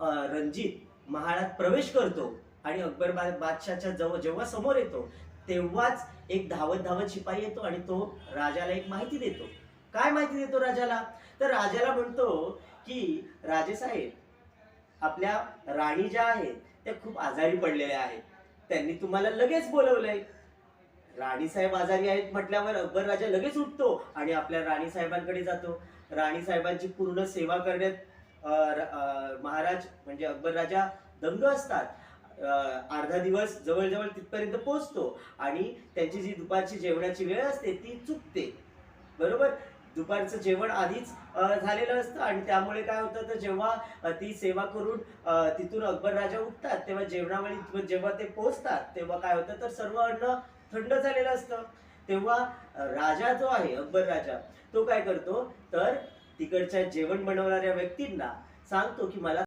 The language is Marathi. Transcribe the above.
रणजित महालात प्रवेश करतो आणि अकबर बादशाहच्या जवळ जेव्हा समोर येतो तेव्हाच एक धावत धावत शिपाई येतो आणि तो राजाला एक माहिती देतो. काय माहिती देतो राजाला? तर राजाला म्हणतो की राजेसाहेब, आपल्या राणी ज्या आहेत त्या खूप आजारी पडलेल्या आहेत, त्यांनी तुम्हाला लगेच बोलवलंय. राणीसाहेब आजारी आहेत म्हटल्यावर अकबर राजा लगेच उठतो आणि आपल्या राणीसाहेबांकडे जातो. राणीसाहेबांची पूर्ण सेवा करण्यात महाराज म्हणजे अकबर राजा दंग असतात. अर्धा दिवस जवळजवळ तिथपर्यंत पोहोचतो आणि त्यांची जी दुपारची जेवणाची वेळ असते ती चुकते. बरोबर. दुपारचं जेवण आधीच झालेलं असतं आणि त्यामुळे काय होतं, तर जेव्हा ती सेवा करून तिथून अकबर राजा उठतात तेव्हा जेवणावेळी जेव्हा ते पोहोचतात तेव्हा काय होतं, तर सर्व अन्न थंड झालेलं असतं. तेव्हा राजा जो आहे अकबर राजा, तो काय करतो, तर तिकडच्या जेवण बनवणाऱ्या व्यक्तींना सांगतो की मला